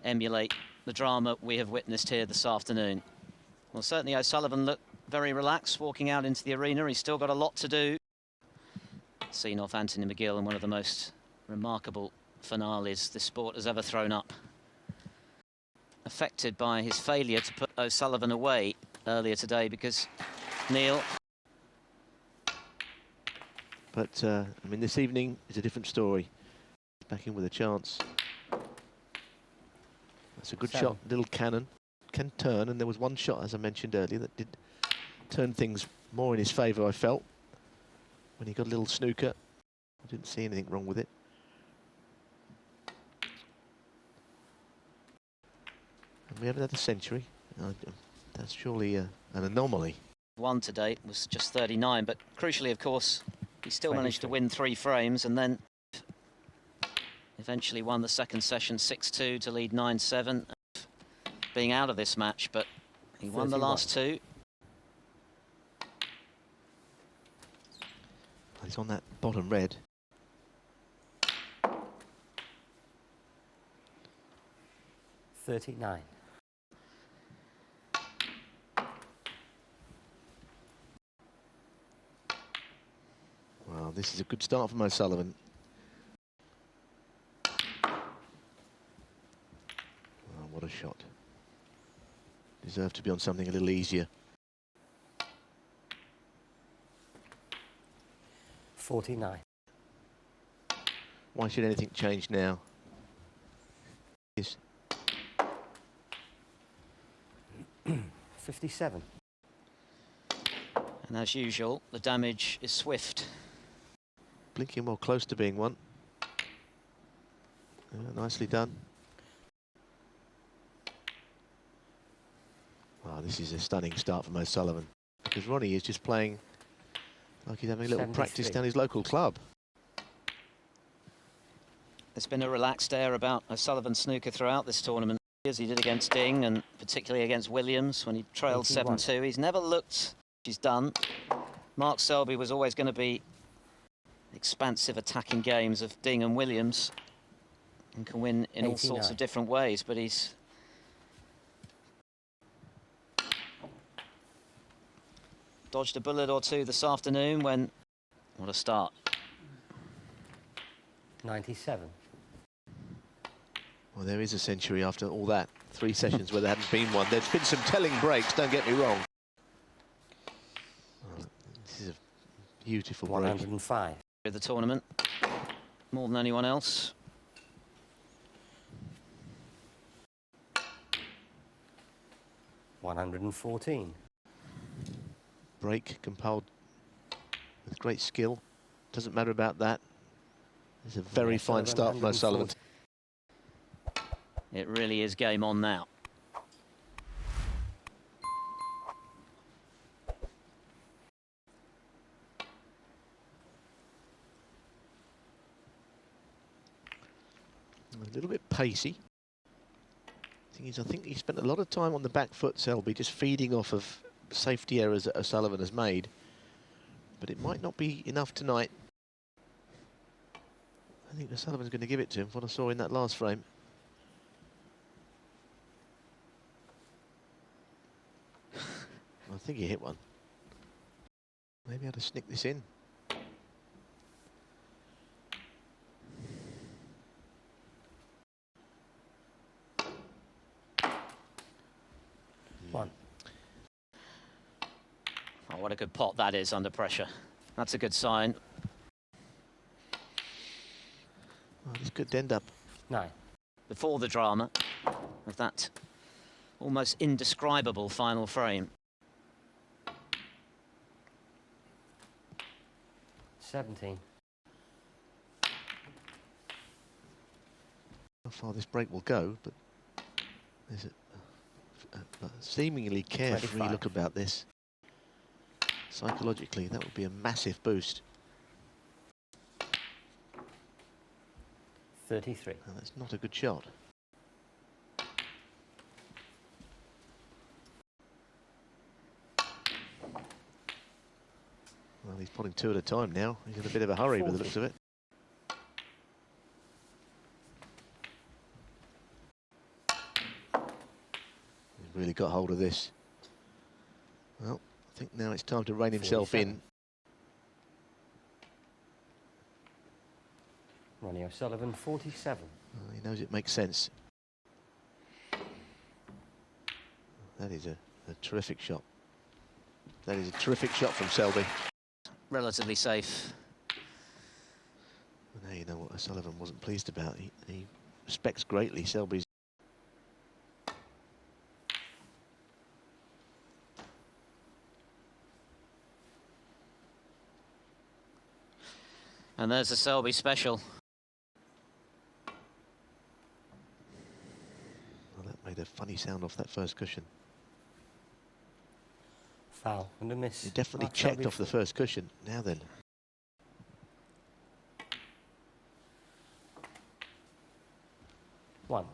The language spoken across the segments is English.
emulate the drama we have witnessed here this afternoon. Well, certainly O'Sullivan looked very relaxed walking out into the arena. He's still got a lot to do. Seen off Anthony McGill in one of the most remarkable finales this sport has ever thrown up. Affected by his failure to put O'Sullivan away earlier today because Neil. But, I mean, this evening is a different story. Back in with a chance. That's a good shot, little cannon. Can turn, and there was one shot, as I mentioned earlier, that did turn things more in his favour, I felt. When he got a little snooker, I didn't see anything wrong with it. And we have another century. That's surely an anomaly. One to date was just 39, but crucially, of course, he still managed to win 3 frames and then eventually won the second session 6-2 to lead 9-7, being out of this match, but he won the last 2. He's on that bottom red. $39. Wow, this is a good start from O'Sullivan. Oh, what a shot. Deserved to be on something a little easier. 49. Why should anything change now? Yes. 57. And as usual, the damage is swift. Blinking more close to being one. Nicely done. Wow, this is a stunning start from O'Sullivan, because Ronnie is just playing like he's having a little practice down his local club. There's been a relaxed air about O'Sullivan snooker throughout this tournament, as he did against Ding and particularly against Williams when he trailed 7-2. He's never looked he's done. Mark Selby was always going to be expansive attacking games of Ding and Williams and can win in 89. All sorts of different ways, but he's dodged a bullet or two this afternoon when... What a start. 97. Well, there is a century after all that. 3 sessions where there hadn't been one. There's been some telling breaks, don't get me wrong. Well, this is a beautiful 105. Break. The tournament, more than anyone else. $114. Break compiled with great skill. Doesn't matter about that. It's a very fine start from O'Sullivan. It really is game on now. A little bit pacey. Thing is, I think he spent a lot of time on the back foot, Selby, just feeding off of safety errors that O'Sullivan has made. But it might not be enough tonight. I think O'Sullivan's going to give it to him, what I saw in that last frame. I think he hit one. Maybe I had to snick this in. One. Oh, what a good pot that is under pressure. That's a good sign. Oh, this could end up. 9. Before the drama of that almost indescribable final frame. 17. How far this break will go, but there's a seemingly carefree 25. look about this. Psychologically, that would be a massive boost. 33. And that's not a good shot. Well, he's putting 2 at a time now. He's in a bit of a hurry 40. with the looks of it. really got hold of this. Well, I think now it's time to rein himself in. Ronnie O'Sullivan, 47. He knows it makes sense. That is a terrific shot. That is a terrific shot from Selby. Relatively safe. Well, now you know what O'Sullivan wasn't pleased about. He respects greatly Selby's. And there's a Selby special. Well, that made a funny sound off that first cushion. Foul and a miss. He definitely Mark checked Selby. off the first cushion. Now then. One.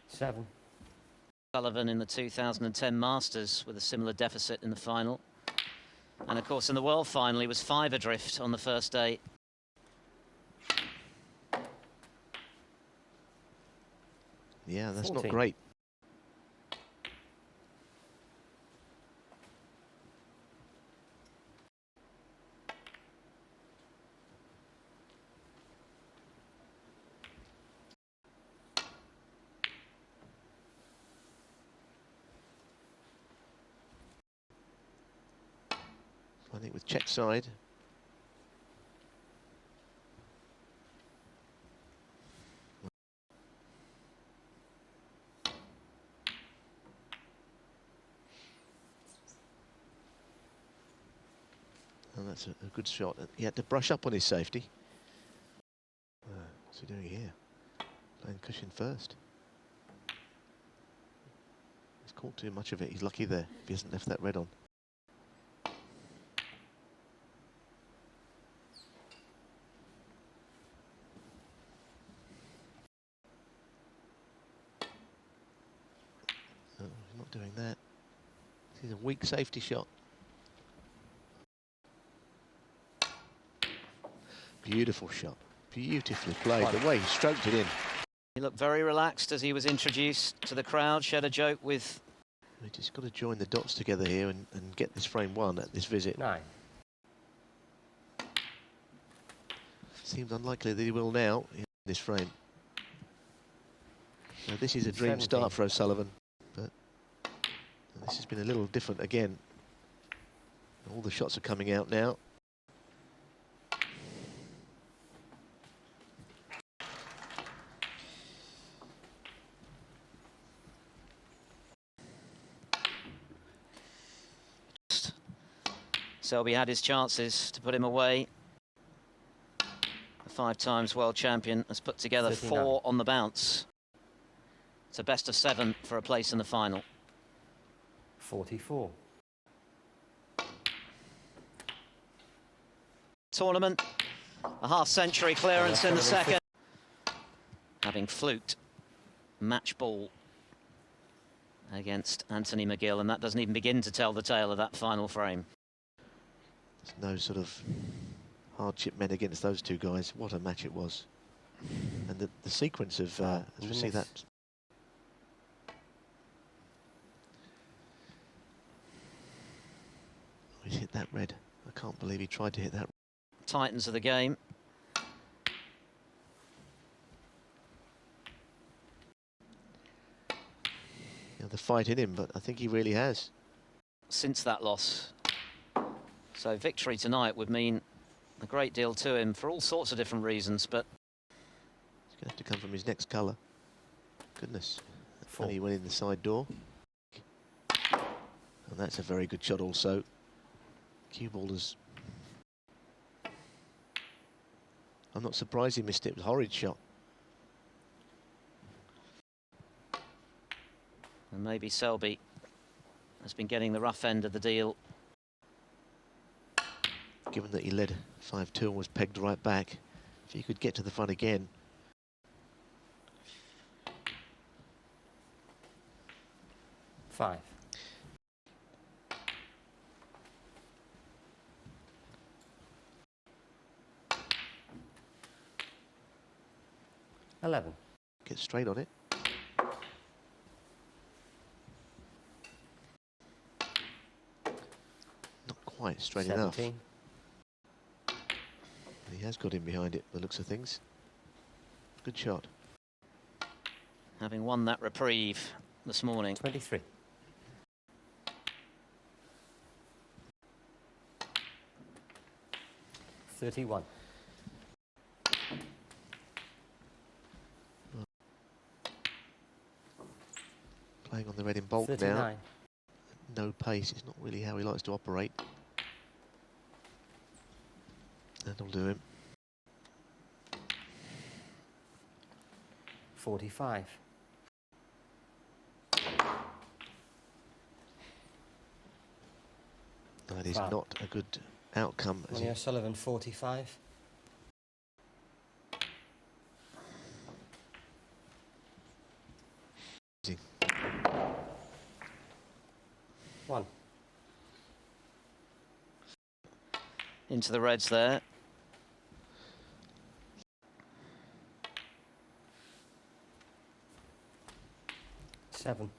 Seven. Sullivan in the 2010 Masters with a similar deficit in the final. And of course in the World Final he was 5 adrift on the first day. Yeah, that's 14. not great. I think with check side. And that's a good shot. He had to brush up on his safety. What's he doing here? Playing cushion first. He's caught too much of it. He's lucky there if he hasn't left that red on. No, he's not doing that. This is a weak safety shot. Beautiful shot. Beautifully played. The way he stroked it in. He looked very relaxed as he was introduced to the crowd, shared a joke with... We just got to join the dots together here and get this frame won at this visit. 9. Seems unlikely that he will now in this frame. Now this is a dream 17. start for O'Sullivan, but this has been a little different again. All the shots are coming out now. Selby had his chances to put him away. The 5 times world champion has put together 39. 4 on the bounce. It's a best of 7 for a place in the final. 44. Tournament, a half-century clearance in the second. Having fluked match ball against Anthony McGill, and that doesn't even begin to tell the tale of that final frame. There's no sort of hardship meant against those two guys. What a match it was. And the sequence of, as we see that. He hit that red. I can't believe he tried to hit that. Titans of the game. You know, the fight in him, but I think he really has. Since that loss. So victory tonight would mean a great deal to him for all sorts of different reasons, but... It's going to have to come from his next colour. Goodness. Four. And he went in the side door. And that's a very good shot also. Cue ball is... I'm not surprised he missed it. It was a horrid shot. And maybe Selby has been getting the rough end of the deal. Given that he led 5-2 and was pegged right back, if he could get to the front again. Five. 11. Get straight on it. Not quite straight 17. enough. He has got in behind it, by the looks of things. Good shot. Having won that reprieve this morning. 23. $31. Playing on the red in bulk 39. now. No pace, it's not really how he likes to operate. That'll do him. 45. That is Wow. not a good outcome. As Ronnie he, O'Sullivan, 45. he- 1. Into the reds there. Seven.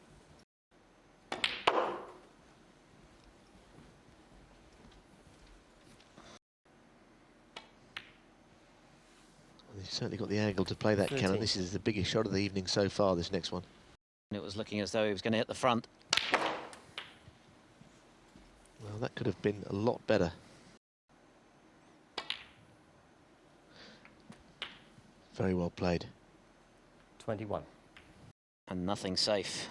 He's certainly got the angle to play that 13. cannon. This is the biggest shot of the evening so far, this next one. It was looking as though he was going to hit the front. Well, that could have been a lot better. Very well played. 21. And nothing safe.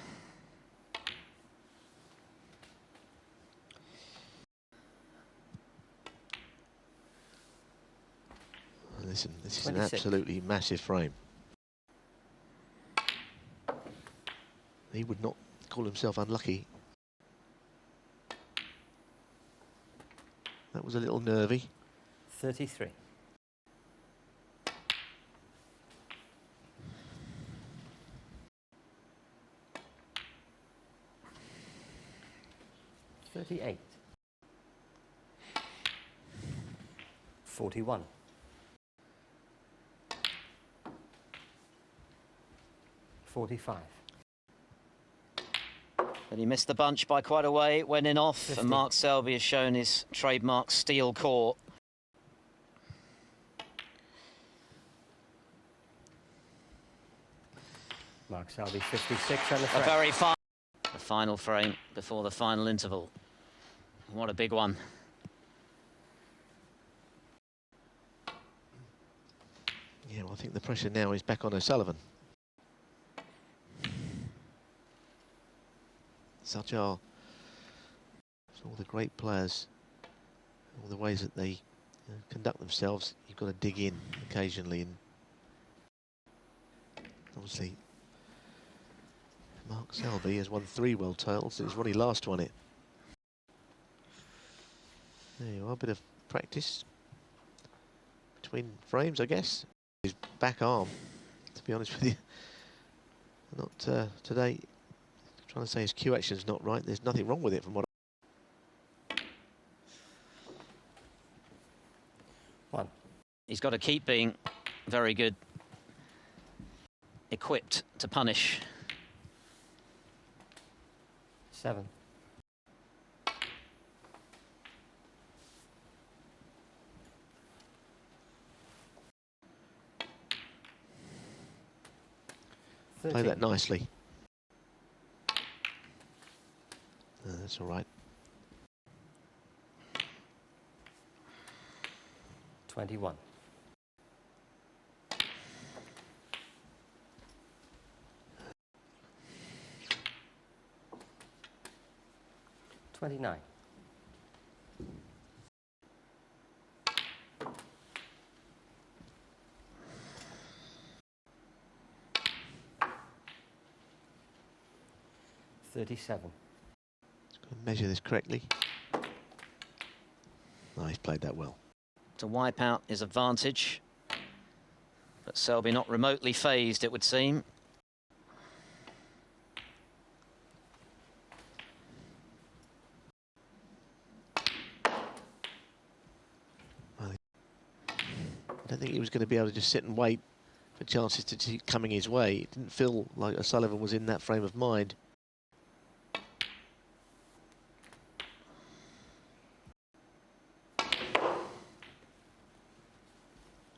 Listen, this is 26. an absolutely massive frame. He would not call himself unlucky. That was a little nervy. 33. $38. 41. 45. But he missed the bunch by quite a way, went in off, 50. and Mark Selby has shown his trademark steel core. Mark Selby, 56 on the A frame. very fine. The final frame before the final interval. What a big one. Yeah, well, I think the pressure now is back on O'Sullivan. Such are all the great players, all the ways that they conduct themselves. You've got to dig in occasionally, and obviously Mark Selby has won 3 world titles since Ronnie last won it. There you are, a bit of practice between frames, I guess. His back arm, to be honest with you, not today. Trying to say his cue action's not right. There's nothing wrong with it from what. 1. He's got to keep being very good, equipped to punish. 7. 13. Play that nicely. That's all right. 21. 29. 37. Just got to measure this correctly. Oh, he's played that well. To wipe out his advantage. But Selby not remotely phased, it would seem. I don't think he was going to be able to just sit and wait for chances to keep coming his way. It didn't feel like O'Sullivan was in that frame of mind.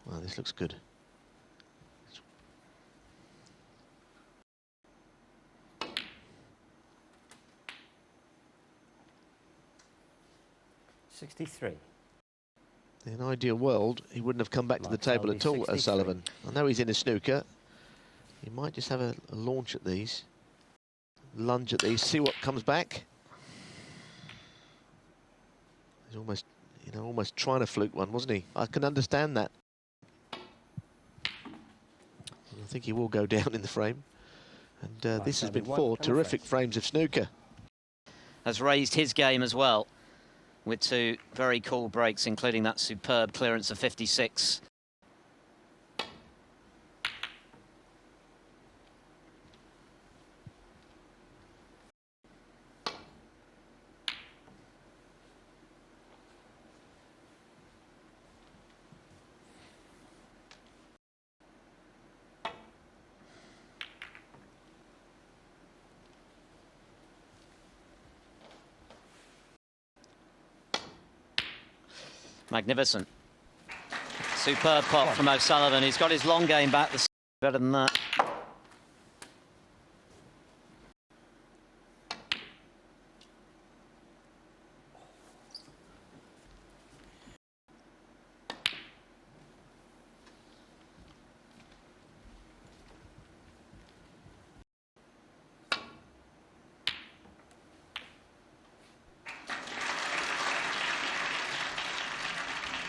Well, this looks good. 63. In an ideal world, he wouldn't have come back to the table at all, O'Sullivan. I know he's in a snooker. He might just have a launch at these, lunge at these, see what comes back. He's almost, you know, almost trying to fluke one, wasn't he? I can understand that. I think he will go down in the frame. And this has been 4 terrific frames of snooker. Has raised his game as well, with 2 very cool breaks, including that superb clearance of 56. Magnificent. Superb pop from O'Sullivan. He's got his long game back. Better than that.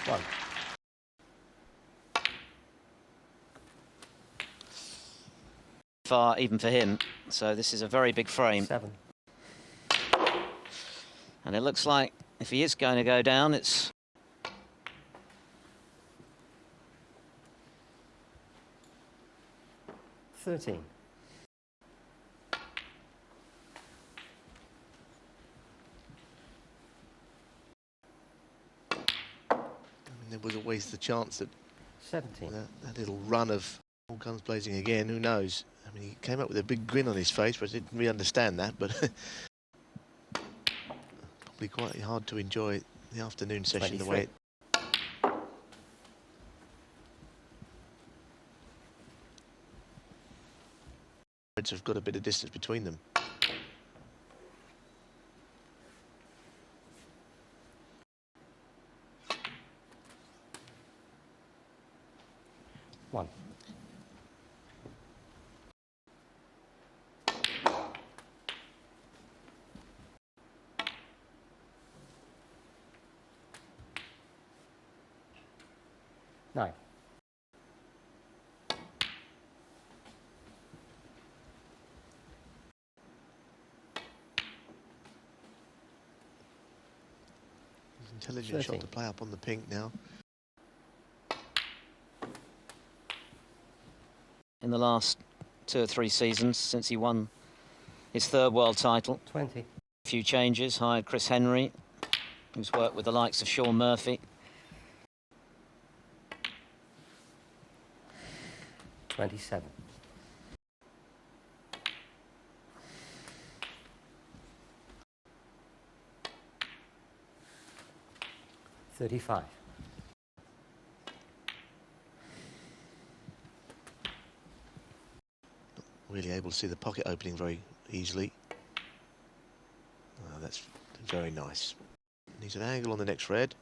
One. Far even for him, so this is a very big frame. 7. And it looks like if he is going to go down, it's 13. There was always the chance that 17. that little run of all guns blazing again, who knows? I mean, he came up with a big grin on his face, but I didn't really understand that, but probably quite hard to enjoy the afternoon session 23. the way it... Reds have got a bit of distance between them. One. Nine. Intelligent 13. shot to play up on the pink now. in the last 2 or 3 seasons since he won his 3rd world title. 20. A few changes, hired Chris Henry, who's worked with the likes of Sean Murphy. 27. 35. Really able to see the pocket opening very easily. Oh, that's very nice. Needs an angle on the next red.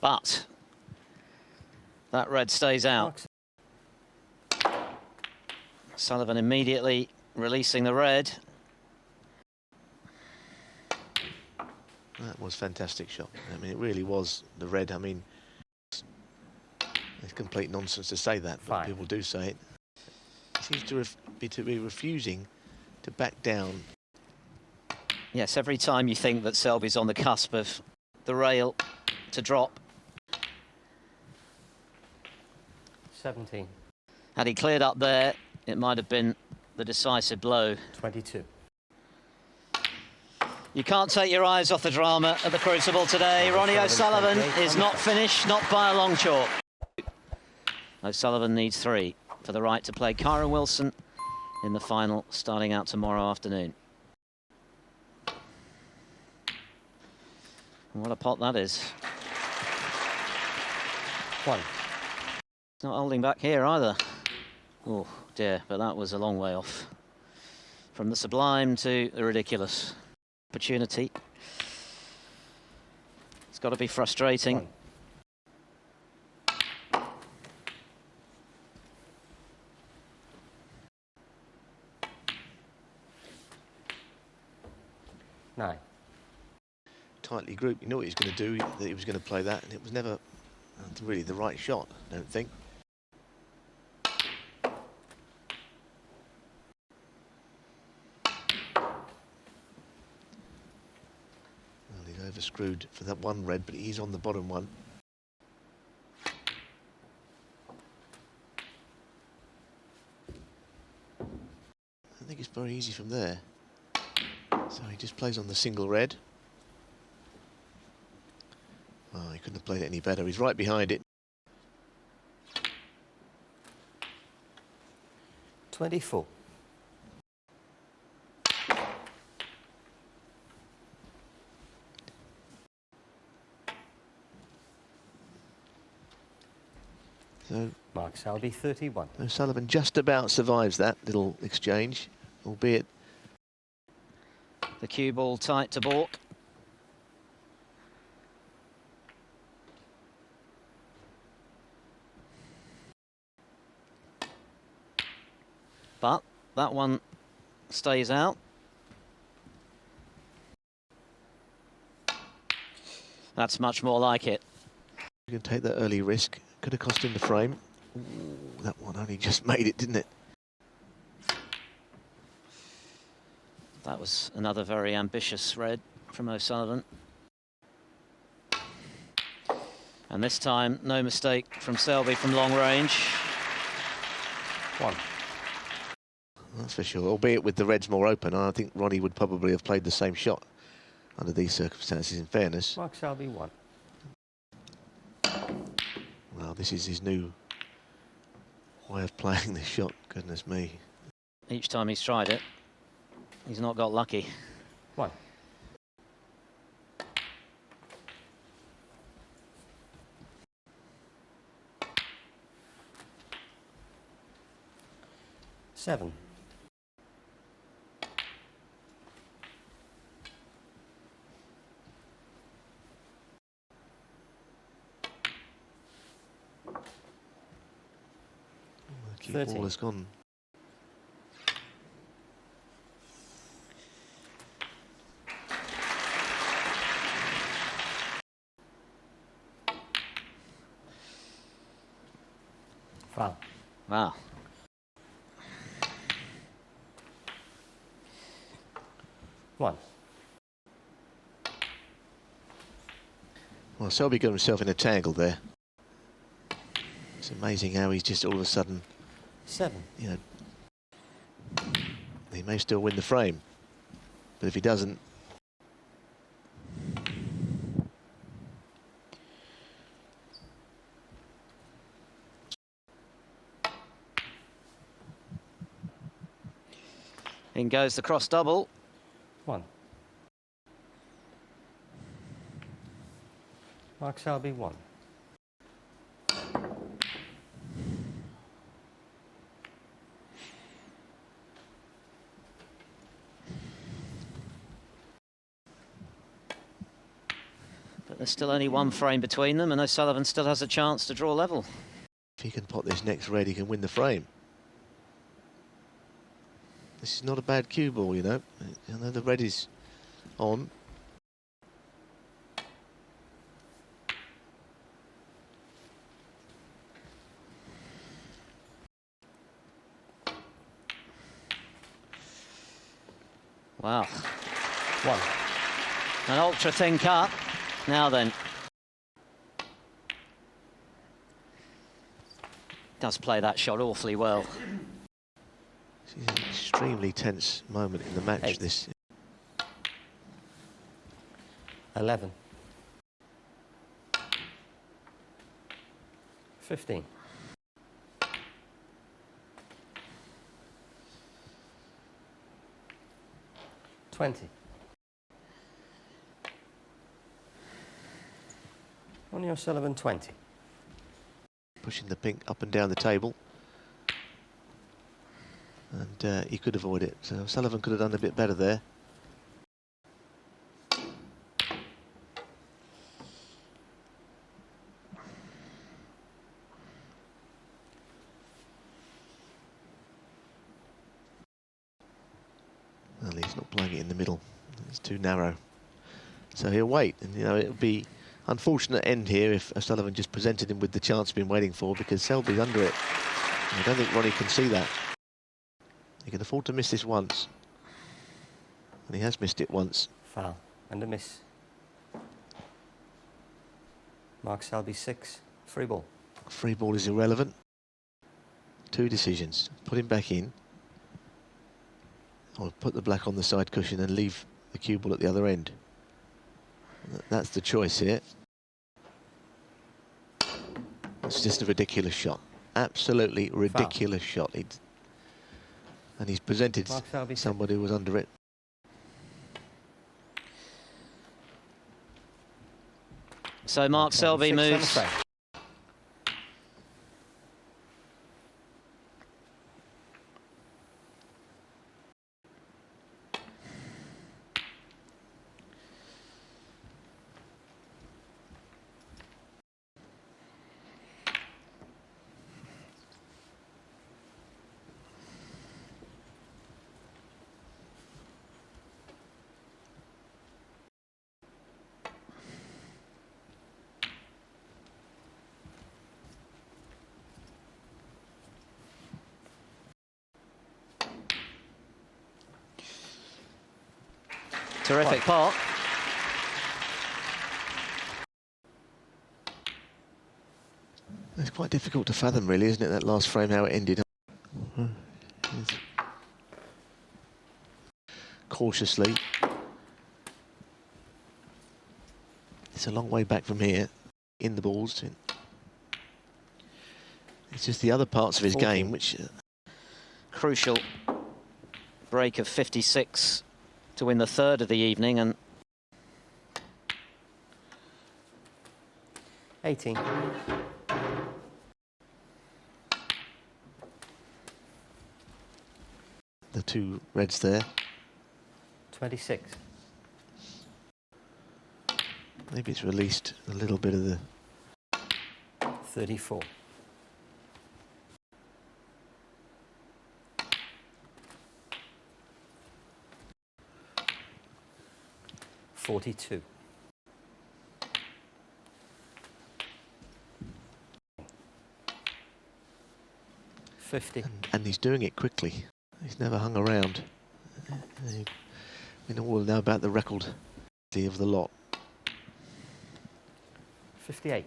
But that red stays out. Sullivan immediately releasing the red. That was a fantastic shot. I mean, it really was the red. I mean, it's complete nonsense to say that, but 5. people do say it. He seems to be refusing to back down. Yes, every time you think that Selby's on the cusp of the rail to drop. 17. Had he cleared up there, it might have been the decisive blow. 22. You can't take your eyes off the drama at the Crucible today. Ronnie O'Sullivan is not finished, not by a long chalk. O'Sullivan needs 3 for the right to play Kyron Wilson in the final, starting out tomorrow afternoon. What a pot that is. 1. It's not holding back here either. Oh dear, but that was a long way off. From the sublime to the ridiculous. Opportunity. It's got to be frustrating. 1. Nine. Tightly grouped, you know what he's going to do, that he was going to play that, and it was never really the right shot, I don't think. Well, he's overscrewed for that one red, but he's on the bottom one. I think it's very easy from there. So he just plays on the single red. Oh, he couldn't have played it any better. He's right behind it. 24. So Mark Selby, 31. O'Sullivan just about survives that little exchange, albeit The cue ball tight to balk. But that one stays out. That's much more like it. you can take that early risk. Could have cost him the frame. Ooh, that one only just made it, didn't it? That was another very ambitious red from O'Sullivan. And this time, no mistake from Selby from long range. 1. That's for sure. Albeit with the reds more open, I think Ronnie would probably have played the same shot under these circumstances, in fairness. Mark Selby, 1. Well, this is his new way of playing this shot. Goodness me. Each time he's tried it, he's not got lucky. 1. Seven. The cue ball has gone. Foul. Wow. One. Well, Selby got himself in a tangle there. It's amazing how he's just all of a sudden, 7. you know, he may still win the frame, but if he doesn't, In goes the cross double. 1. Mark Selby, 1. But there's still only one frame between them, and O'Sullivan still has a chance to draw level. if he can pot this next red, he can win the frame. This is not a bad cue ball, you know. I know the red is on. Wow. 1. An ultra thin cut. Now then. Does play that shot awfully well. This is an extremely tense moment in the match. 8. This. 11. 15. 20. Ronnie O'Sullivan 20. Pushing the pink up and down the table. And he could avoid it. So Sullivan could have done a bit better there. Well, he's not playing it in the middle. It's too narrow. So he'll wait. And, you know, it would be unfortunate end here if O'Sullivan just presented him with the chance he's been waiting for, because Selby's under it. And I don't think Ronnie can see that. He can afford to miss this once. And he has missed it once. Foul and a miss. Mark Selby 6. Free ball. Free ball is irrelevant. 2 decisions. Put him back in, or put the black on the side cushion and leave the cue ball at the other end. That's the choice here. It's just a ridiculous shot. Absolutely ridiculous shot. And he's presented somebody who was under it. So Mark Selby moves. Terrific pot. It's quite difficult to fathom, really, isn't it, that last frame, how it ended. Cautiously. It's a long way back from here, in the balls. It's just the other parts of his game which... Crucial break of 56 to win the third of the evening, and 18. The 2 reds there. 26. Maybe it's released a little bit of the... 34. 42. 50. And he's doing it quickly. He's never hung around. We all know about the record of the lot. 58.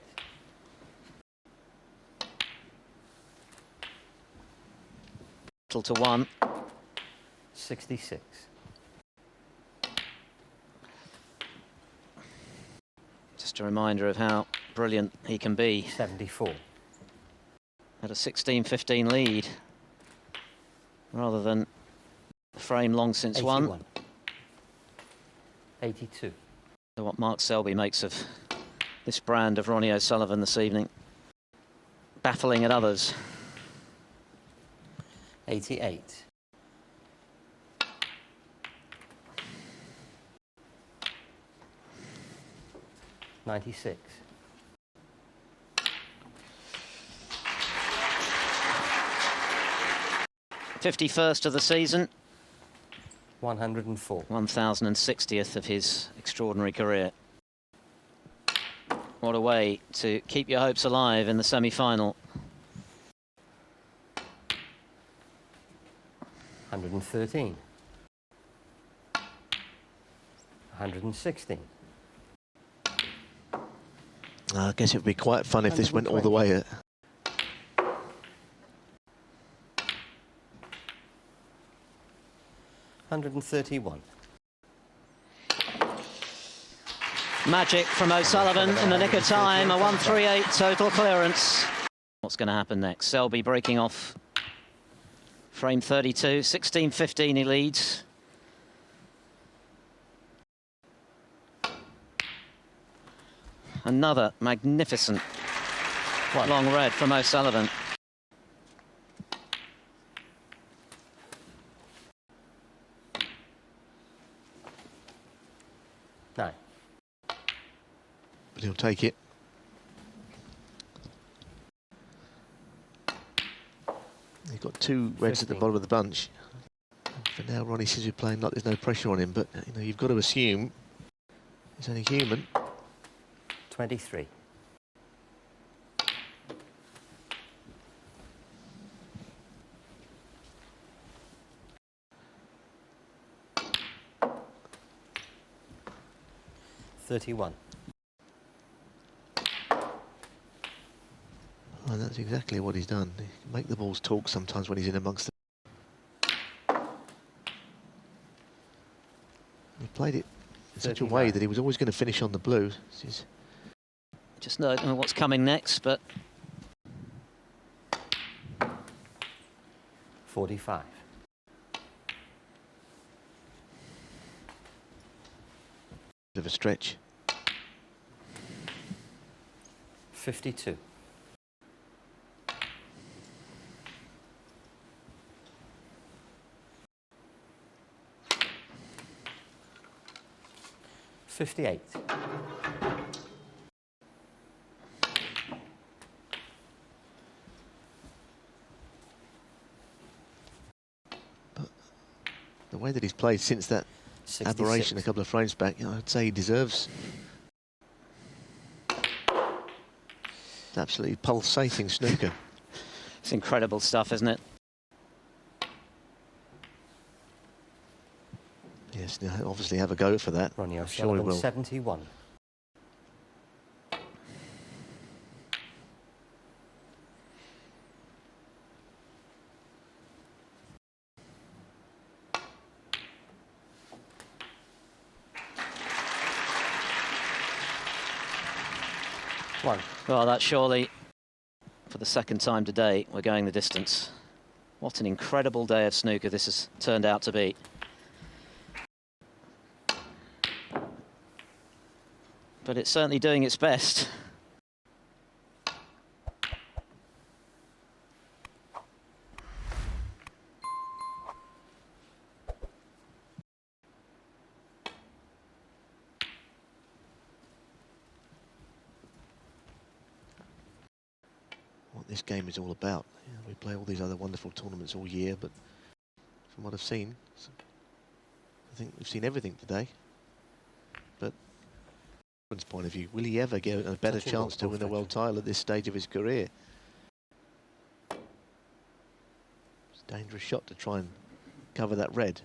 1. 66. Just a reminder of how brilliant he can be. 74. At a 16-15 lead, rather than the frame long since 81. won. 82. So what Mark Selby makes of this brand of Ronnie O'Sullivan this evening. Baffling at others. 88. 96. 51st of the season. 104. 1060th of his extraordinary career. What a way to keep your hopes alive in the semi-final. 113. 116. I guess it would be quite fun if this went all the way. 131. Magic from O'Sullivan in the nick of time. A 138 total clearance. What's going to happen next? Selby breaking off frame 32. 16-15 he leads. Another magnificent long red from O'Sullivan. No. But he'll take it. He's got two reds at the bottom of the bunch. For now, Ronnie seems to be playing like there's no pressure on him, but you know, you've got to assume he's only human. 23. $31. And that's exactly what he's done. He can make the balls talk sometimes when he's in amongst them. He played it in such a way that he was always going to finish on the blue. Just don't know what's coming next, but 45. Bit of a stretch. 52. $58. But the way that he's played since that 66. aberration a couple of frames back, you know, I'd say he deserves absolutely pulsating snooker. it's incredible stuff, isn't it? Yes, he'll obviously have a go for that. Ronnie I'm sure he will. 71. Well, that's surely, for the second time today, we're going the distance. What an incredible day of snooker this has turned out to be. But it's certainly doing its best. What this game is all about. You know, we play all these other wonderful tournaments all year, but from what I've seen, I think we've seen everything today. But from his point of view, will he ever get a better chance to win a world title at this stage of his career? It's a dangerous shot to try and cover that red.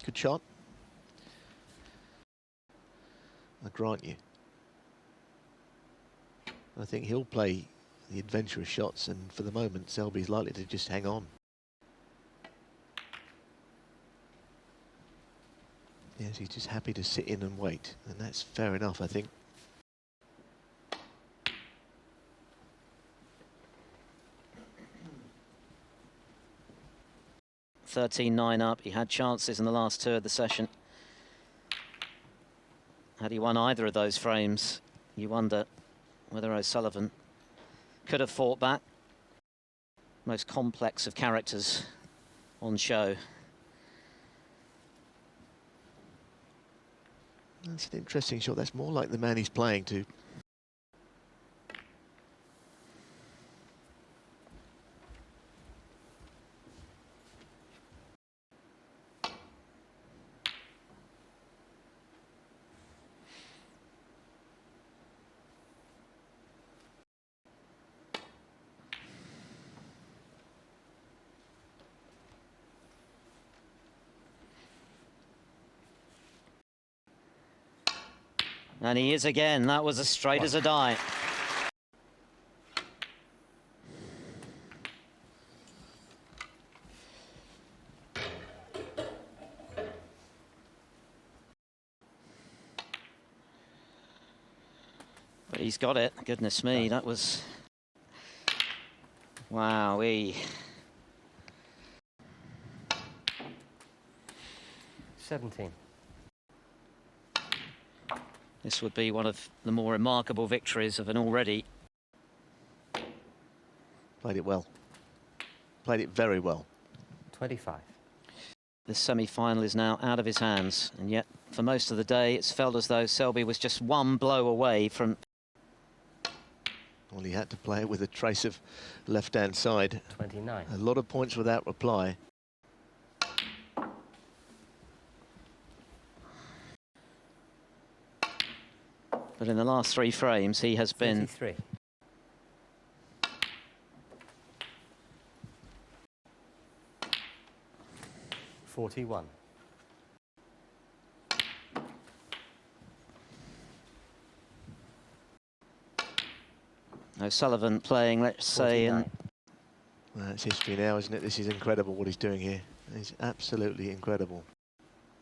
Good shot. I grant you. I think he'll play the adventurous shots, and for the moment Selby's likely to just hang on. Yes, he's just happy to sit in and wait, and that's fair enough, I think. $13-9 up. He had chances in the last two of the session. Had he won either of those frames, you wonder whether O'Sullivan could have fought back. Most complex of characters on show. That's an interesting shot. That's more like the man he's playing to. And he is again. That was as straight as a die. But he's got it. Goodness me, that was... Wowee. 17. This would be one of the more remarkable victories of an already... Played it well. Played it very well. 25. This semi-final is now out of his hands, and yet for most of the day it's felt as though Selby was just one blow away from... Well, he had to play it with a trace of left-hand side. 29. A lot of points without reply. But in the last 3 frames he has been... 33. $41. O'Sullivan playing, let's say, in... Well, it's history now, isn't it? This is incredible what he's doing here. It's absolutely incredible.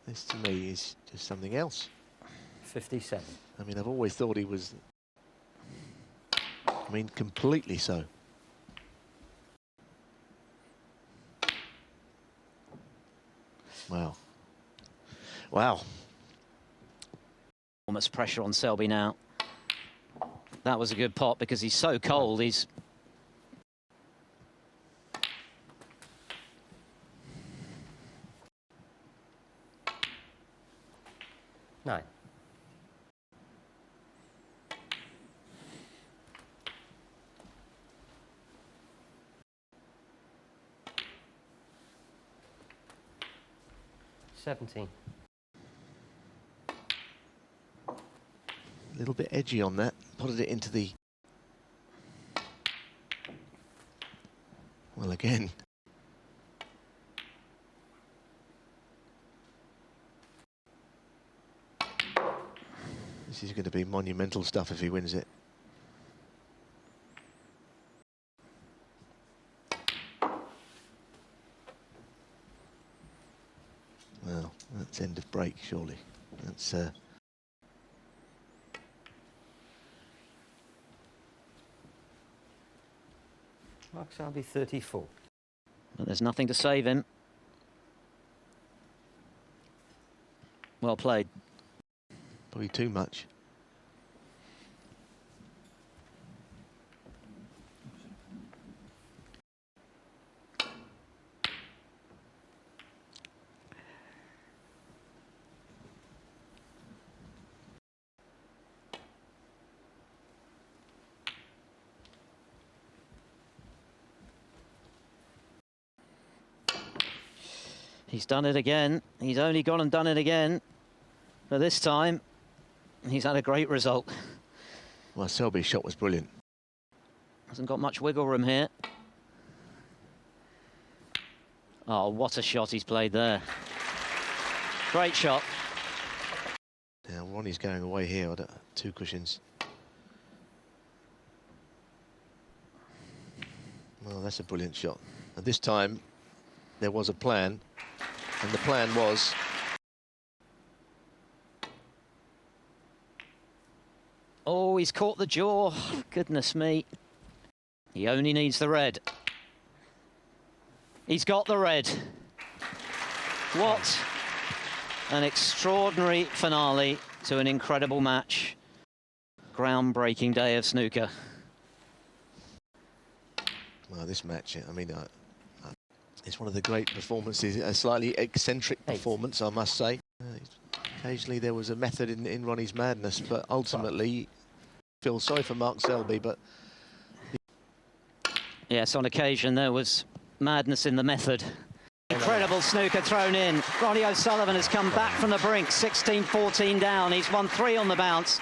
This, to me, is just something else. 57. I mean, I've always thought he was... I mean, completely so. Wow. Wow. Enormous pressure on Selby now. That was a good pot because he's so cold. He's... Nine. $17. A little bit edgy on that. Potted it into the... Well, again. This is going to be monumental stuff if he wins it. Well, that's end of break, surely. That's... Mark Selby, 34. But there's nothing to save him. Well played. Probably too much. He's done it again. He's only gone and done it again. But this time, he's had a great result. Well, Selby's shot was brilliant. Hasn't got much wiggle room here. Oh, what a shot he's played there. Great shot. Now, Ronnie's going away here. 2 cushions. Well, that's a brilliant shot. And this time, there was a plan. And the plan was... Oh, he's caught the jaw. Goodness me. He only needs the red. He's got the red. What an extraordinary finale to an incredible match. Groundbreaking day of snooker. Well, this match, I mean, it's one of the great performances, a slightly eccentric performance, I must say. Occasionally there was a method in Ronnie's madness, but ultimately, feel sorry for Mark Selby, but... Yes, on occasion there was madness in the method. Incredible snooker thrown in. Ronnie O'Sullivan has come back from the brink, 16-14 down. He's won 3 on the bounce.